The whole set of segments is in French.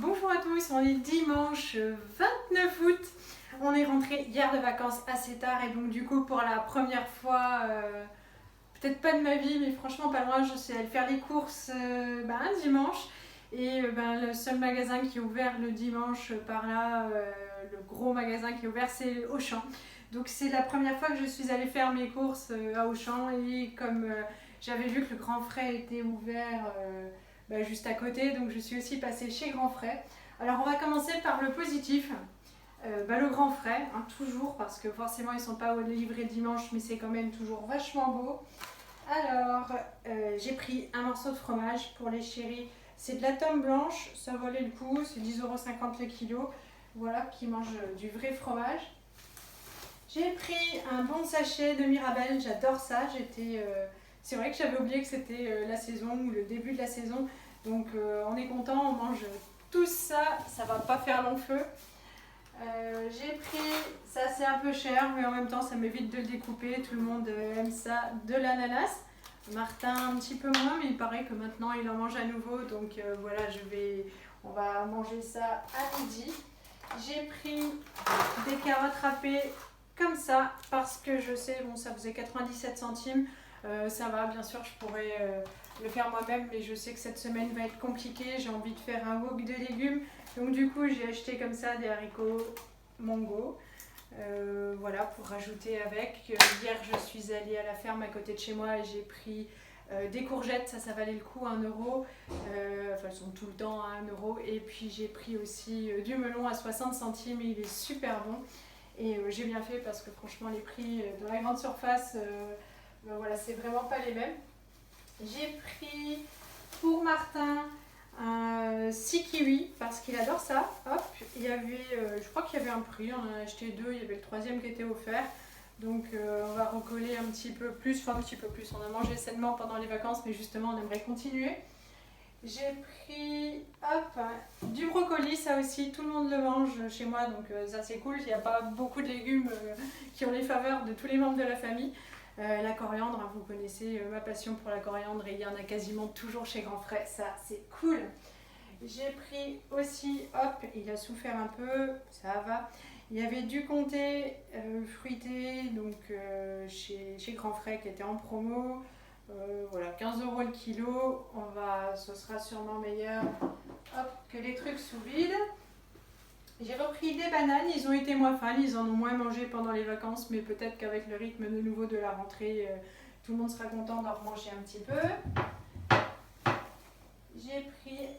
Bonjour à tous, on est dimanche 29 août. On est rentré hier de vacances assez tard et donc du coup pour la première fois, peut-être pas de ma vie mais franchement pas loin, je suis allée faire les courses un dimanche. Et le seul magasin qui est ouvert le dimanche par là, le gros magasin qui est ouvert, c'est Auchan. Donc c'est la première fois que je suis allée faire mes courses à Auchan et comme j'avais vu que le Grand Frais était ouvert juste à côté, donc je suis aussi passée chez Grand Frais. Alors on va commencer par le positif. Le Grand Frais, hein, toujours, parce que forcément ils ne sont pas livrés dimanche, mais c'est quand même toujours vachement beau. Alors, j'ai pris un morceau de fromage pour les chéris. C'est de la tome blanche, ça valait le coup, c'est 10,50 € le kilo. Voilà, qui mange du vrai fromage. J'ai pris un bon sachet de Mirabelle, j'adore ça. C'est vrai que j'avais oublié que c'était la saison ou le début de la saison. Donc on est content, on mange tout ça, ça va pas faire long feu. J'ai pris, ça c'est un peu cher, mais en même temps ça m'évite de le découper. Tout le monde aime ça, de l'ananas. Martin un petit peu moins, mais il paraît que maintenant il en mange à nouveau. Donc voilà, on va manger ça à midi. J'ai pris des carottes râpées comme ça parce que je sais, bon ça faisait 97 centimes. Ça va, bien sûr je pourrais le faire moi-même, mais je sais que cette semaine va être compliquée. J'ai envie de faire un wok de légumes. Donc du coup j'ai acheté comme ça des haricots Mongo. Voilà, pour rajouter avec. Hier je suis allée à la ferme à côté de chez moi et j'ai pris des courgettes, ça valait le coup, 1 euro. Elles sont tout le temps à 1 euro. Et puis j'ai pris aussi du melon à 60 centimes et il est super bon. Et j'ai bien fait parce que franchement les prix dans la grande surface, voilà, c'est vraiment pas les mêmes. J'ai pris pour Martin 6 kiwis parce qu'il adore ça. Hop, il y avait, je crois qu'il y avait un prix, on en a acheté 2, il y avait le troisième qui était offert. Donc on va recoller un petit peu plus, on a mangé sainement pendant les vacances, mais justement on aimerait continuer. J'ai pris du brocoli, ça aussi tout le monde le mange chez moi, donc ça c'est cool. Il n'y a pas beaucoup de légumes qui ont les faveurs de tous les membres de la famille. La coriandre, hein, vous connaissez ma passion pour la coriandre et il y en a quasiment toujours chez Grand Frais, ça c'est cool. J'ai pris aussi, il a souffert un peu, ça va. Il y avait du comté fruité, donc chez Grand Frais qui était en promo. Voilà, 15 € le kilo. Ce sera sûrement meilleur que les trucs sous vide. J'ai repris des bananes, ils ont été moins fans, ils en ont moins mangé pendant les vacances, mais peut-être qu'avec le rythme de nouveau de la rentrée, tout le monde sera content d'en manger un petit peu. J'ai pris,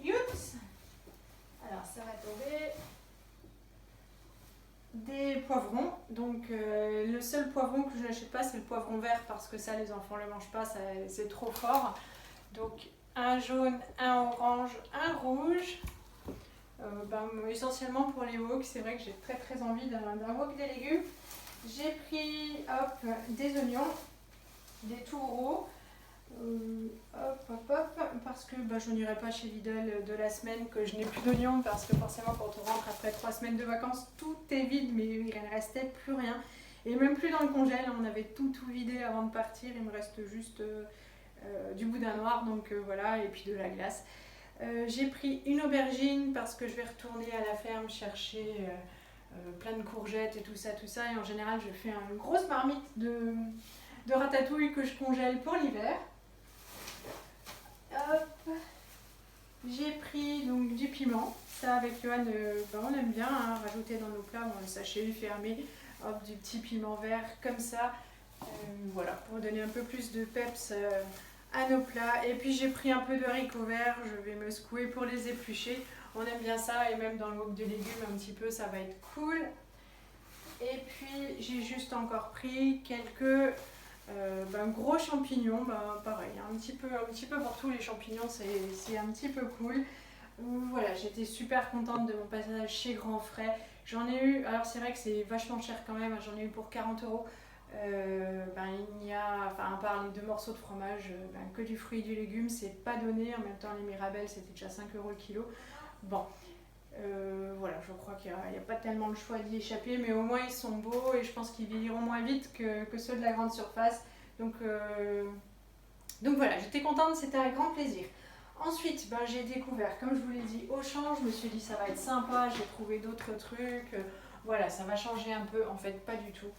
alors ça va tomber, des poivrons. Donc le seul poivron que je n'achète pas, c'est le poivron vert parce que ça les enfants ne le mangent pas, c'est trop fort. Donc un jaune, un orange, un rouge. Essentiellement pour les woks, c'est vrai que j'ai très envie d'un wok des légumes. J'ai pris des oignons, des tout gros. Parce que je n'irai pas chez Lidl de la semaine que je n'ai plus d'oignons, parce que forcément quand on rentre après 3 semaines de vacances, tout est vide, mais il ne restait plus rien. Et même plus dans le congèle, on avait tout vidé avant de partir, il me reste juste du boudin noir, donc voilà, et puis de la glace. J'ai pris une aubergine parce que je vais retourner à la ferme chercher plein de courgettes et tout ça, et en général je fais une grosse marmite de ratatouille que je congèle pour l'hiver. J'ai pris donc du piment, ça avec Johan on aime bien rajouter dans nos plats, le sachet fermé, du petit piment vert comme ça, voilà, pour donner un peu plus de peps à nos plats. Et puis j'ai pris un peu de haricots verts, je vais me secouer pour les éplucher, on aime bien ça, et même dans le wok de légumes un petit peu, ça va être cool. Et puis j'ai juste encore pris quelques gros champignons, pareil, un petit peu pour tous les champignons, c'est un petit peu cool. Voilà, j'étais super contente de mon passage chez Grand Frais. J'en ai eu, alors c'est vrai que c'est vachement cher quand même, j'en ai eu pour 40 €. Il n'y a, à part les 2 morceaux de fromage, que du fruit et du légume, c'est pas donné. En même temps, les Mirabelles, c'était déjà 5 € le kilo. Bon, voilà, je crois qu'il n'y a pas tellement le choix d'y échapper, mais au moins ils sont beaux et je pense qu'ils vieilliront moins vite que ceux de la grande surface. Donc voilà, j'étais contente, c'était un grand plaisir. Ensuite, ben, j'ai découvert, comme je vous l'ai dit, Auchan. Je me suis dit ça va être sympa, j'ai trouvé d'autres trucs. Voilà, ça va changer un peu. En fait, pas du tout.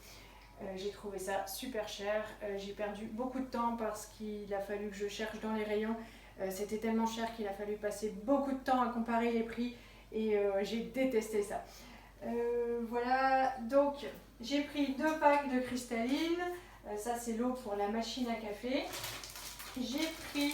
J'ai trouvé ça super cher. J'ai perdu beaucoup de temps parce qu'il a fallu que je cherche dans les rayons. C'était tellement cher qu'il a fallu passer beaucoup de temps à comparer les prix et j'ai détesté ça. Voilà, donc j'ai pris 2 packs de cristalline. Ça, c'est l'eau pour la machine à café. J'ai pris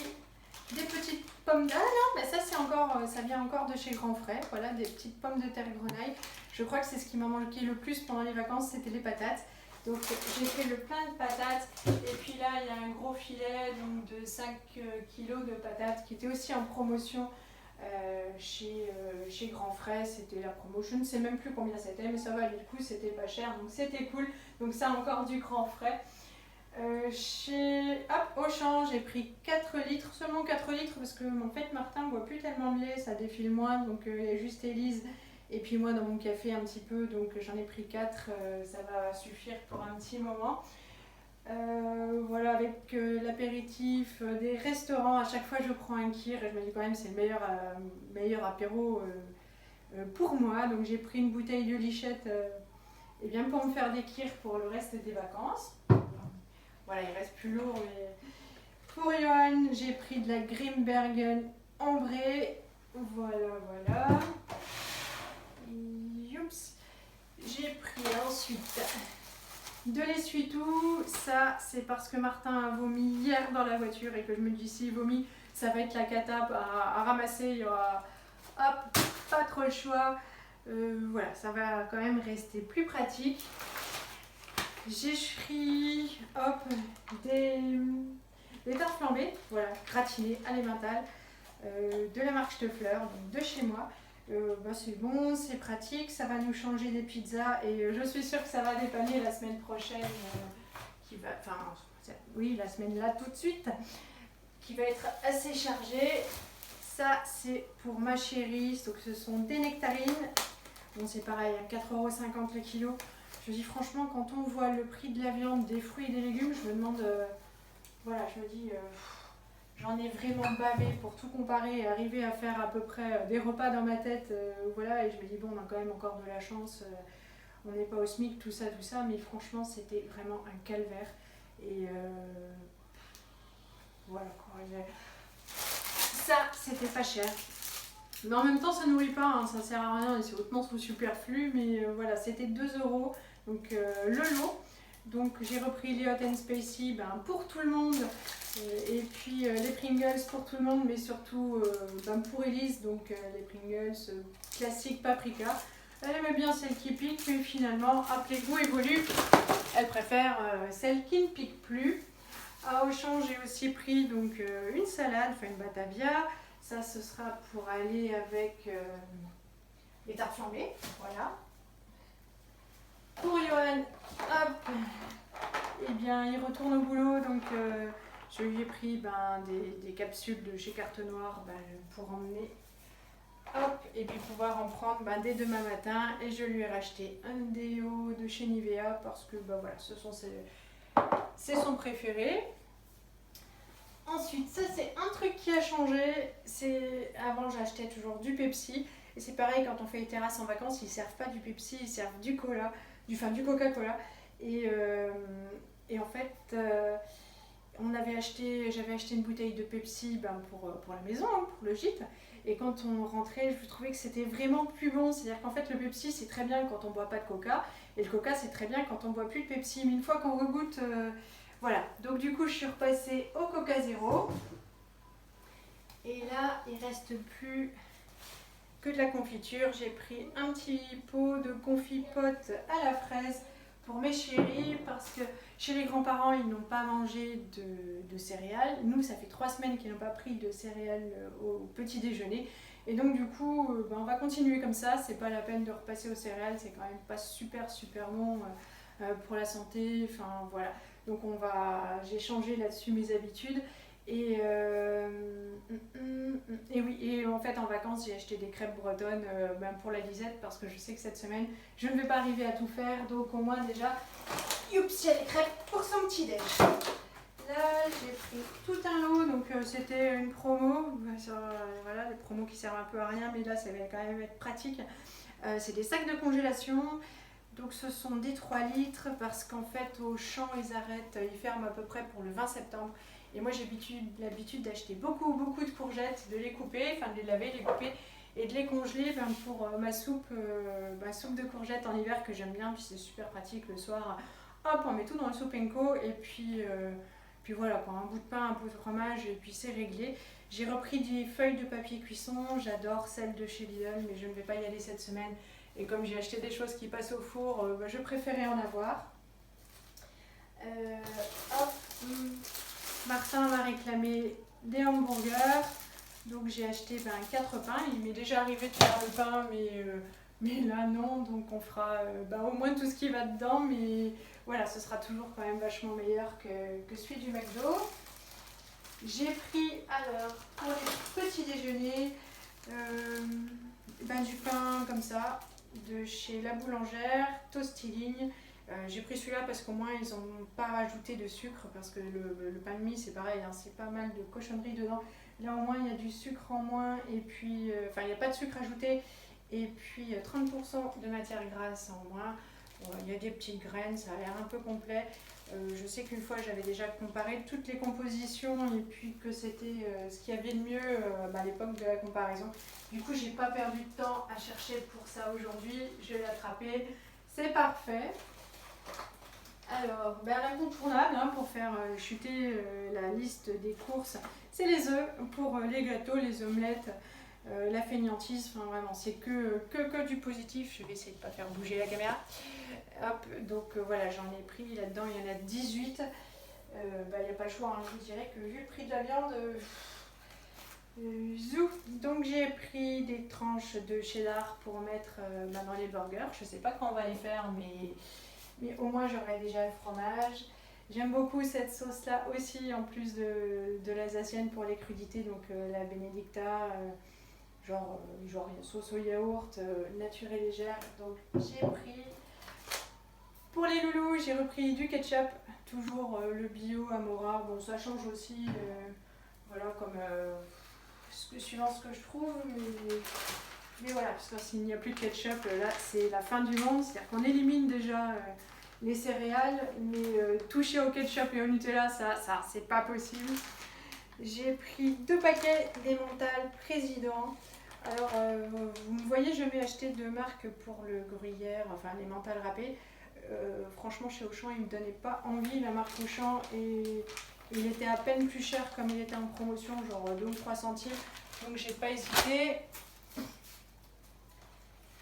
des petites pommes de... Ah non, mais ça, c'est encore, ça vient encore de chez Grand Frais. Voilà, des petites pommes de terre grenaille. Je crois que c'est ce qui m'a manqué le plus pendant les vacances, c'était les patates. Donc j'ai fait le plein de patates et puis là il y a un gros filet donc, de 5 kilos de patates qui était aussi en promotion chez Grand Frais. C'était la promo, je ne sais même plus combien c'était mais ça valait le coup, c'était pas cher donc c'était cool. Donc ça encore du Grand Frais. Chez Auchan j'ai pris 4 litres, seulement 4 litres parce que en fait Martin ne boit plus tellement de lait, ça défile moins donc il y a juste Élise. Et puis moi dans mon café un petit peu, donc j'en ai pris 4, ça va suffire pour un petit moment. Voilà, avec l'apéritif des restaurants, à chaque fois je prends un kir et je me dis quand même c'est le meilleur apéro pour moi. Donc j'ai pris une bouteille de lichette et bien pour me faire des kirs pour le reste des vacances. Voilà, il reste plus lourd mais pour Johan j'ai pris de la Grimbergen ambrée. Voilà. Youps. J'ai pris ensuite de l'essuie-tout. Ça, c'est parce que Martin a vomi hier dans la voiture et que je me dis s'il vomit, ça va être la cata à ramasser. Il y aura pas trop le choix. Voilà, ça va quand même rester plus pratique. J'ai pris des tartes flambées, voilà, gratinées à l'emmental, de la marque Steffler, donc de chez moi. C'est bon, c'est pratique, ça va nous changer des pizzas et je suis sûre que ça va dépanner la semaine prochaine, la semaine là tout de suite, qui va être assez chargée. Ça c'est pour ma chérie, donc ce sont des nectarines, bon c'est pareil, à 4,50 € le kilo. Je dis franchement quand on voit le prix de la viande, des fruits et des légumes, je me demande, je me dis... J'en ai vraiment bavé pour tout comparer et arriver à faire à peu près des repas dans ma tête. Voilà, et je me dis, bon, on a quand même encore de la chance. On n'est pas au SMIC, tout ça. Mais franchement, c'était vraiment un calvaire. Et voilà quoi. Ça, c'était pas cher. Mais en même temps, ça nourrit pas, hein, ça sert à rien et c'est hautement superflu. Mais voilà, c'était 2 €. Donc le lot. Donc j'ai repris les Hot and Spicy pour tout le monde. Et puis les Pringles pour tout le monde, mais surtout pour Élise, donc les Pringles classiques paprika. Elle aimait bien celles qui piquent, mais finalement, après goût évolue, elle préfère celles qui ne piquent plus. À Auchan, j'ai aussi pris donc, une salade, une batavia. Ça, ce sera pour aller avec les tartes flambées. Voilà. Pour Johan, eh bien, il retourne au boulot, donc... je lui ai pris des capsules de chez Carte Noire pour emmener et puis pouvoir en prendre dès demain matin. Et je lui ai racheté un déo de chez Nivea parce que c'est son préféré. Ensuite, ça c'est un truc qui a changé. Avant j'achetais toujours du Pepsi et c'est pareil quand on fait les terrasses en vacances, ils servent pas du Pepsi, ils servent du cola, du Coca-Cola et en fait... j'avais acheté une bouteille de Pepsi pour la maison, pour le gîte. Et quand on rentrait, je trouvais que c'était vraiment plus bon. C'est-à-dire qu'en fait, le Pepsi, c'est très bien quand on ne boit pas de Coca. Et le Coca, c'est très bien quand on ne boit plus de Pepsi. Mais une fois qu'on regoute, voilà. Donc du coup, je suis repassée au Coca Zéro. Et là, il ne reste plus que de la confiture. J'ai pris un petit pot de confipote à la fraise pour mes chéris parce que chez les grands-parents, ils n'ont pas mangé de céréales. Nous, ça fait 3 semaines qu'ils n'ont pas pris de céréales au petit déjeuner. Et donc, du coup, on va continuer comme ça. C'est pas la peine de repasser aux céréales. C'est quand même pas super bon pour la santé. Enfin, voilà. Donc, j'ai changé là-dessus mes habitudes. Et en fait en vacances j'ai acheté des crêpes bretonnes pour la Lisette parce que je sais que cette semaine je ne vais pas arriver à tout faire, donc au moins déjà, youps, il y a des crêpes pour son petit déj. Là, j'ai pris tout un lot, donc c'était une promo, voilà, des promos qui servent un peu à rien, mais là ça va quand même être pratique. C'est des sacs de congélation, donc ce sont des 3 litres, parce qu'en fait au champ ils ferment à peu près pour le 20 septembre. Et moi j'ai l'habitude d'acheter beaucoup de courgettes, de les couper, enfin de les laver, de les couper et de les congeler pour ma soupe de courgettes en hiver que j'aime bien, puis c'est super pratique le soir. Hop, on met tout dans le soupenko et puis voilà, quoi, un bout de pain, un bout de fromage et puis c'est réglé. J'ai repris des feuilles de papier cuisson, j'adore celles de chez Lidl, mais je ne vais pas y aller cette semaine. Et comme j'ai acheté des choses qui passent au four, je préférais en avoir. Hop, Martin m'a réclamé des hamburgers, donc j'ai acheté 4 pains. Il m'est déjà arrivé de faire le pain, mais là non, donc on fera au moins tout ce qui va dedans, mais voilà, ce sera toujours quand même vachement meilleur que celui du McDo. J'ai pris alors pour les petits déjeuners du pain comme ça, de chez La Boulangère, Tostiline. J'ai pris celui-là parce qu'au moins ils n'ont pas rajouté de sucre, parce que le pain de mie c'est pareil, hein, c'est pas mal de cochonneries dedans. Là au moins il y a du sucre en moins, et puis il n'y a pas de sucre ajouté, et puis 30% de matière grasse en moins. Il y a des petites graines, ça a l'air un peu complet. Je sais qu'une fois j'avais déjà comparé toutes les compositions et puis que c'était ce qu'il y avait de mieux à l'époque de la comparaison. Du coup j'ai pas perdu de temps à chercher pour ça aujourd'hui, je l'ai attrapé, c'est parfait. Alors, l'incontournable pour faire chuter la liste des courses, c'est les œufs pour les gâteaux, les omelettes, la fainéantise, enfin vraiment c'est que du positif. Je vais essayer de ne pas faire bouger la caméra. Hop, donc voilà, j'en ai pris là-dedans, il y en a 18. Il n'y a pas le choix, hein, je vous dirais que vu le prix de la viande, zou. Donc j'ai pris des tranches de cheddar pour mettre dans les burgers. Je sais pas quand on va les faire, mais au moins j'aurai déjà le fromage. J'aime beaucoup cette sauce là aussi, en plus de l'alsacienne pour les crudités, donc la Benedicta, genre sauce au yaourt, nature et légère. Donc j'ai pris. Pour les loulous, j'ai repris du ketchup, toujours le bio Amora. Bon, ça change aussi, voilà, comme suivant ce que je trouve, mais voilà, parce que s'il n'y a plus de ketchup, là c'est la fin du monde. C'est-à-dire qu'on élimine déjà les céréales, mais toucher au ketchup et au Nutella, ça c'est pas possible. J'ai pris 2 paquets d'Emmental Président. Alors, vous me voyez, je vais acheter 2 marques pour le gruyère, enfin l'Emmental râpé. Franchement, chez Auchan, il me donnait pas envie, la marque Auchan, et il était à peine plus cher comme il était en promotion, genre 2 ou 3 centimes, donc j'ai pas hésité.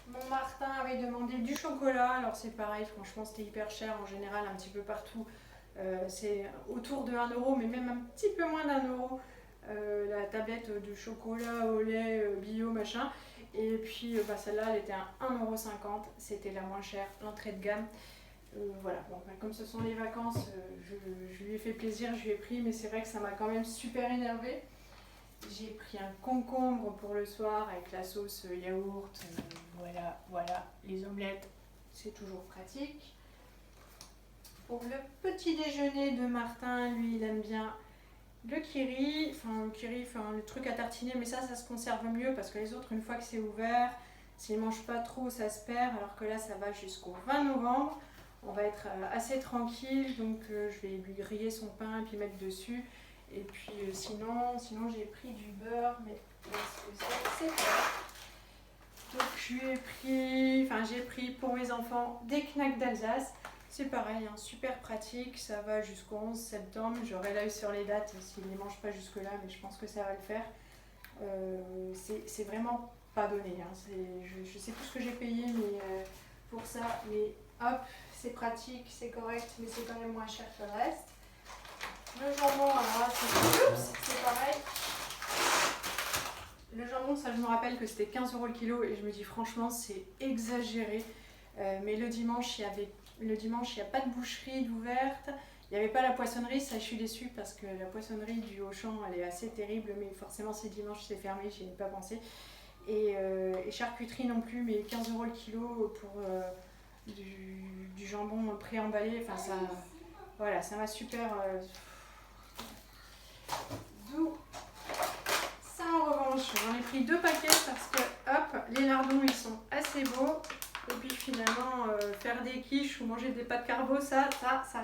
Mon Martin avait demandé du chocolat, alors c'est pareil, franchement c'était hyper cher en général, un petit peu partout, c'est autour de 1 euro, mais même un petit peu moins d'1 euro, la tablette de chocolat au lait bio machin. Et puis celle-là elle était à 1,50 €, c'était la moins chère, l'entrée de gamme. Voilà, bon, comme ce sont les vacances, je lui ai fait plaisir, je lui ai pris, mais c'est vrai que ça m'a quand même super énervée. J'ai pris un concombre pour le soir avec la sauce yaourt, voilà, les omelettes, c'est toujours pratique. Pour le petit déjeuner de Martin, lui il aime bien le kiri, le truc à tartiner, mais ça se conserve mieux parce que les autres, une fois que c'est ouvert, s'il ne mange pas trop, ça se perd, alors que là ça va jusqu'au 20 novembre. On va être assez tranquille, donc je vais lui griller son pain et puis mettre dessus. Et puis sinon j'ai pris du beurre, mais est-ce que c'est pas. Donc j'ai pris pour mes enfants des knacks d'Alsace. C'est pareil, hein, super pratique, ça va jusqu'au 11 septembre. J'aurai l'œil sur les dates s'ils ne les mangent pas jusque-là, mais je pense que ça va le faire. C'est vraiment pas donné. Hein. Je sais plus ce que j'ai payé pour ça, mais hop, c'est pratique, c'est correct, mais c'est quand même moins cher que le reste. Le jambon, alors c'est pareil. Le jambon, ça je me rappelle que c'était 15 € le kilo et je me dis franchement c'est exagéré. Mais le dimanche, il n'y a pas de boucherie d'ouverte. Il n'y avait pas la poissonnerie, ça je suis déçue parce que la poissonnerie du Auchan elle est assez terrible, mais forcément c'est dimanche, c'est fermé, j'y ai pas pensé. Et charcuterie non plus, mais 15 € le kilo pour du jambon pré-emballé, enfin ça m'a super dimanche, j'en ai pris 2 paquets parce que, hop, les lardons, ils sont assez beaux. Et puis finalement, faire des quiches ou manger des pâtes carbo, ça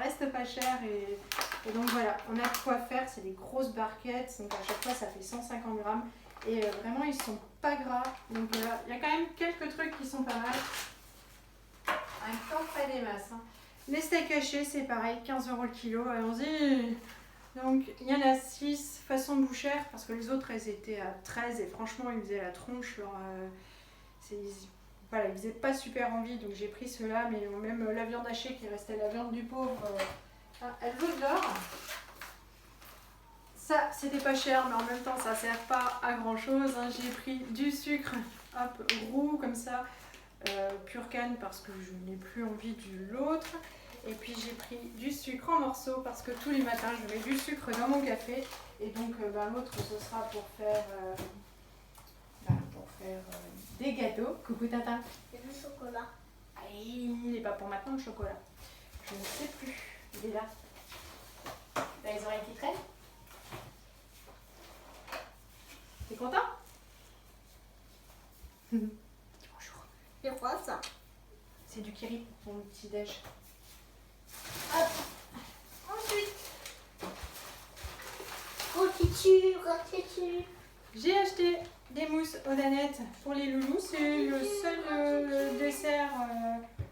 reste pas cher. Et donc voilà, on a de quoi faire. C'est des grosses barquettes, donc à chaque fois, ça fait 150 grammes. Et vraiment, ils sont pas gras. Donc il y a quand même quelques trucs qui sont pas mal. En même temps, pas des masses. Hein. Les steaks hachés, c'est pareil, 15 € le kilo. Allons-y. Donc il y en a 6 façon bouchère parce que les autres, elles étaient à 13 et franchement, ils faisaient la tronche. Voilà, ils faisaient pas super envie, donc j'ai pris ceux-là, mais même la viande hachée qui restait la viande du pauvre, elle veut de l'or. Ça, c'était pas cher, mais en même temps, ça sert pas à grand-chose. Hein. J'ai pris du sucre, hop, roux comme ça, pure canne parce que je n'ai plus envie de l'autre. Et puis j'ai pris du sucre en morceaux parce que tous les matins, je mets du sucre dans mon café. Et donc l'autre, ce sera pour faire... des gâteaux. Coucou Tata. Et du chocolat. Ah, il n'est pas pour maintenant le chocolat. Je ne sais plus. Il est là. T'as les oreilles qui traînent. T'es content? Bonjour. C'est quoi ça? C'est du kiri pour mon petit déj. Hop. Ensuite. Confiture. J'ai acheté des mousses aux danettes pour les loulous. C'est le seul dessert,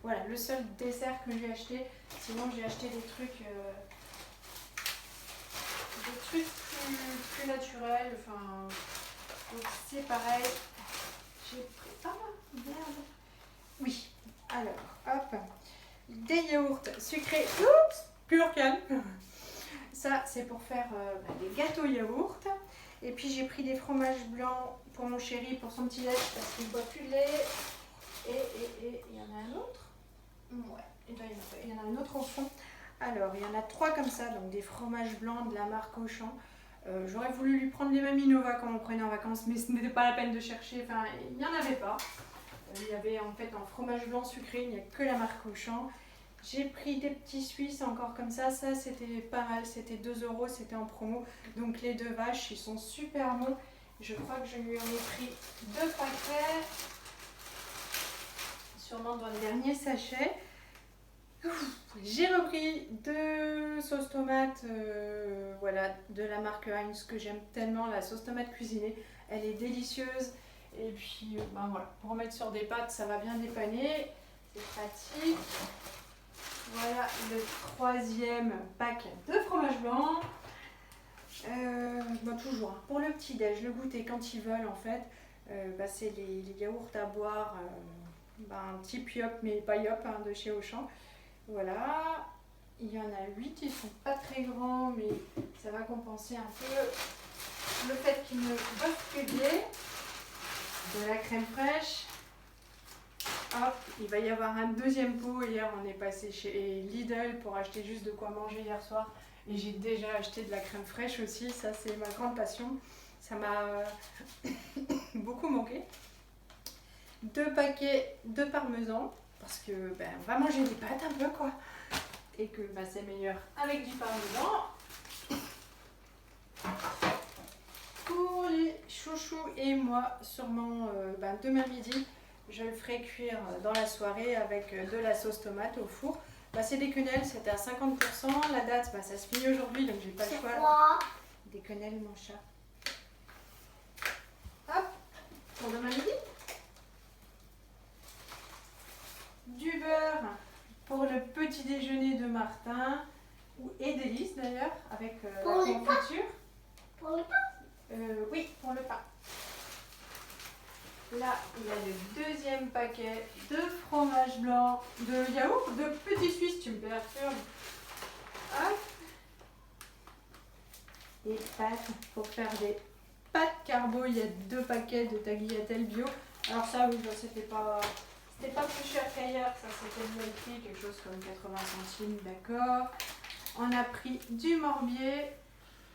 voilà, le seul dessert que j'ai acheté. Sinon, j'ai acheté des trucs plus naturels. Enfin, donc c'est pareil. J'ai pris. Ah merde. Oui. Alors, hop, des yaourts sucrés. Oups, pure canne. Ça, c'est pour faire des gâteaux yaourts. Et puis j'ai pris des fromages blancs pour mon chéri, pour son petit lait, parce qu'il ne boit plus de lait. Et il y en a un autre. Ouais, il y en a un autre au fond. Alors, il y en a 3 comme ça, donc des fromages blancs de la marque Auchan. J'aurais voulu lui prendre les Maminova quand on prenait en vacances, mais ce n'était pas la peine de chercher. Enfin, il n'y en avait pas. Il y avait en fait un fromage blanc sucré, il n'y a que la marque Auchan. J'ai pris des petits Suisses encore comme ça c'était pas mal, c'était 2 €, c'était en promo. Donc les 2 vaches, ils sont super bons. Je crois que je lui en ai pris 2 paquets, sûrement dans le dernier sachet. J'ai repris 2 sauces tomates, voilà, de la marque Heinz que j'aime tellement, la sauce tomate cuisinée. Elle est délicieuse et puis voilà, pour mettre sur des pâtes, ça va bien dépanner, c'est pratique. Voilà le 3e pack de fromage blanc. Toujours, hein, pour le petit déj, le goûter quand ils veulent en fait, c'est les yaourts à boire, type Yop, mais pas Yop, hein, de chez Auchan. Voilà, il y en a 8, ils sont pas très grands, mais ça va compenser un peu le fait qu'ils ne boivent que de lait. De la crème fraîche. Hop, il va y avoir un 2e pot. Hier, on est passé chez Lidl pour acheter juste de quoi manger hier soir. Et j'ai déjà acheté de la crème fraîche aussi. Ça, c'est ma grande passion. Ça m'a beaucoup manqué. 2 paquets de parmesan. Parce que on va manger des pâtes un peu, quoi. Et que c'est meilleur avec du parmesan. Pour les chouchous et moi, sûrement demain midi, je le ferai cuire dans la soirée avec de la sauce tomate au four. C'est des quenelles, c'était à 50%. La date, ça se finit aujourd'hui, donc j'ai pas le choix. Quoi? Des quenelles, mon chat. Hop, pour demain midi. Du beurre pour le petit déjeuner de Martin, et d'Élise d'ailleurs, avec la confiture. Pour le pain? Oui, pour le pain. Là, il y a le 2e paquet de fromage blanc, de yaourt, de petits Suisses, tu me perturbes. Hop. Et pâtes, pour faire des pâtes carbo, il y a 2 paquets de tagliatelle bio. Alors ça, oui, c'était pas plus cher qu'ailleurs, ça c'était le même prix, quelque chose comme 80 centimes, d'accord. On a pris du morbier.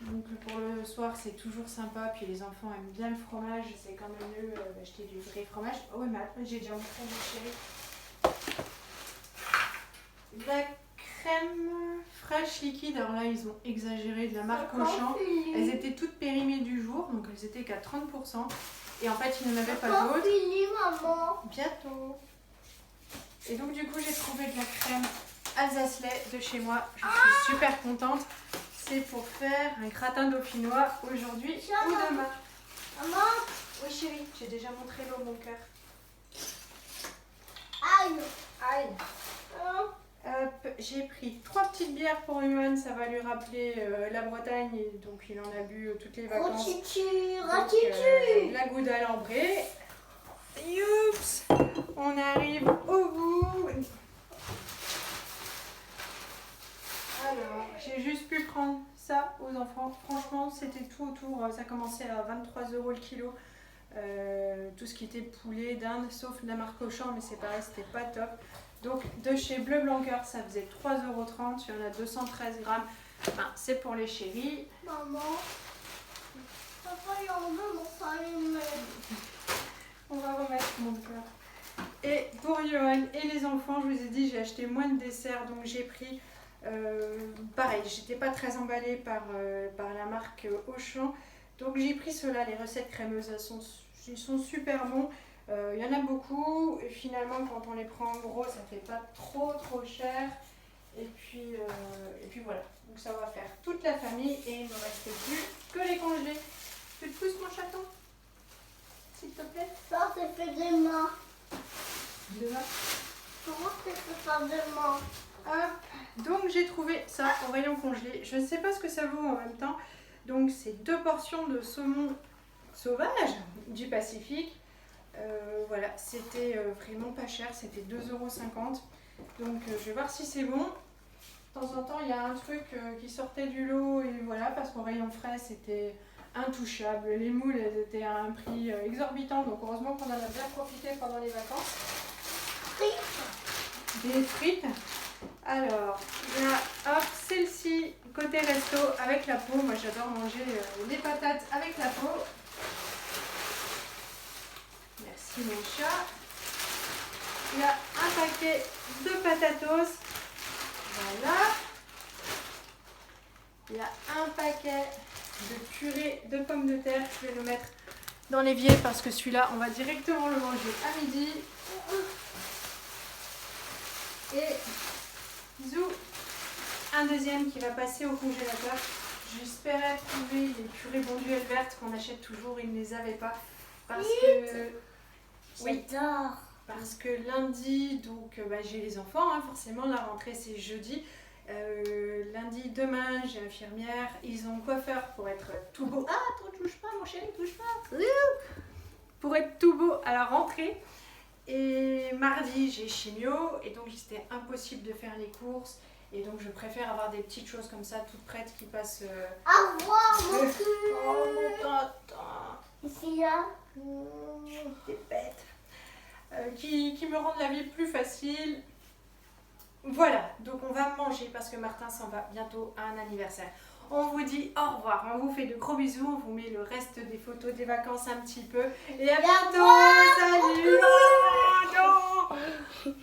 Donc pour le soir c'est toujours sympa, puis les enfants aiment bien le fromage, c'est quand même mieux d'acheter du vrai fromage. Oh oui, mais j'ai déjà montré mon chéri. La crèmes fraîches liquides. Alors là, ils ont exagéré de la marque Auchan. Elles étaient toutes périmées du jour, donc elles étaient qu'à 30%. Et en fait, il n'y en avait pas d'autres. Fini, maman. Bientôt. Et donc, du coup, j'ai trouvé de la crème Alsace-lait de chez moi. Je suis super contente. C'est pour faire un gratin dauphinois aujourd'hui ou demain. Maman. Oui, chérie, j'ai déjà montré l'eau, mon cœur. Aïe. Aïe. Hop, j'ai pris 3 petites bières pour Human, ça va lui rappeler la Bretagne, et donc il en a bu toutes les vacances. Ratitu. La goutte à l'ambrée. Youps, on arrive au bout. Alors, j'ai juste pu prendre ça aux enfants. Franchement, c'était tout autour. Ça commençait à 23 € le kilo. Tout ce qui était poulet, dinde, sauf de la marque Auchan, mais c'est pareil, c'était pas top. Donc de chez Bleu Blanc Cœur, ça faisait 3,30 €, il y en a 213 grammes. Enfin, c'est pour les chéris. Maman. Papa, il en veut mon salé. On va remettre mon cœur. Et pour Johan et les enfants, je vous ai dit, j'ai acheté moins de desserts, donc j'ai pris, pareil, j'étais pas très emballée par la marque Auchan. Donc j'ai pris ceux-là, les recettes crémeuses, ils sont super bons. Il y en a beaucoup et finalement quand on les prend en gros ça fait pas trop cher et puis voilà, donc ça va faire toute la famille et il ne me reste plus que les congelés. Tu te pousses mon chaton s'il te plaît? Ça, c'est fait des mains. Demain. Comment c'est fait par des mains? Hop, donc j'ai trouvé ça au rayon congelé, je ne sais pas ce que ça vaut en même temps. Donc c'est 2 portions de saumon sauvage du Pacifique. Voilà, c'était vraiment pas cher, c'était 2,50 €. Donc je vais voir si c'est bon. De temps en temps, il y a un truc qui sortait du lot et voilà, parce qu'au rayon frais, c'était intouchable. Les moules, elles étaient à un prix exorbitant, donc heureusement qu'on en a bien profité pendant les vacances. Des frites. Alors, il y a, hop, celle-ci, côté resto, avec la peau. Moi, j'adore manger les patates avec la peau. Merci mon chat. Il y a un paquet de patatos. Voilà. Il y a un paquet de purée de pommes de terre. Je vais le mettre dans l'évier parce que celui-là, on va directement le manger à midi. Et zou, un deuxième qui va passer au congélateur. J'espérais trouver les purées bonduelles vertes qu'on achète toujours. Ils ne les avaient pas. Parce que... Oui, J'adore. parce que lundi, donc j'ai les enfants, hein, forcément, la rentrée c'est jeudi. Lundi, demain, j'ai infirmière. Ils ont coiffeur pour être tout beau. Ah, tu touches pas, mon chéri, touche pas. Pour être tout beau à la rentrée. Et mardi, j'ai chimio. Et donc, c'était impossible de faire les courses. Et donc, je préfère avoir des petites choses comme ça, toutes prêtes, qui passent. Au revoir, mon cul. Oh, mon tonton. Ici, là. T'es bête. Qui me rendent la vie plus facile. Voilà, donc on va manger parce que Martin s'en va bientôt à un anniversaire. On vous dit au revoir, on vous fait de gros bisous, on vous met le reste des photos des vacances un petit peu. Et à bientôt, salut. Oh, non.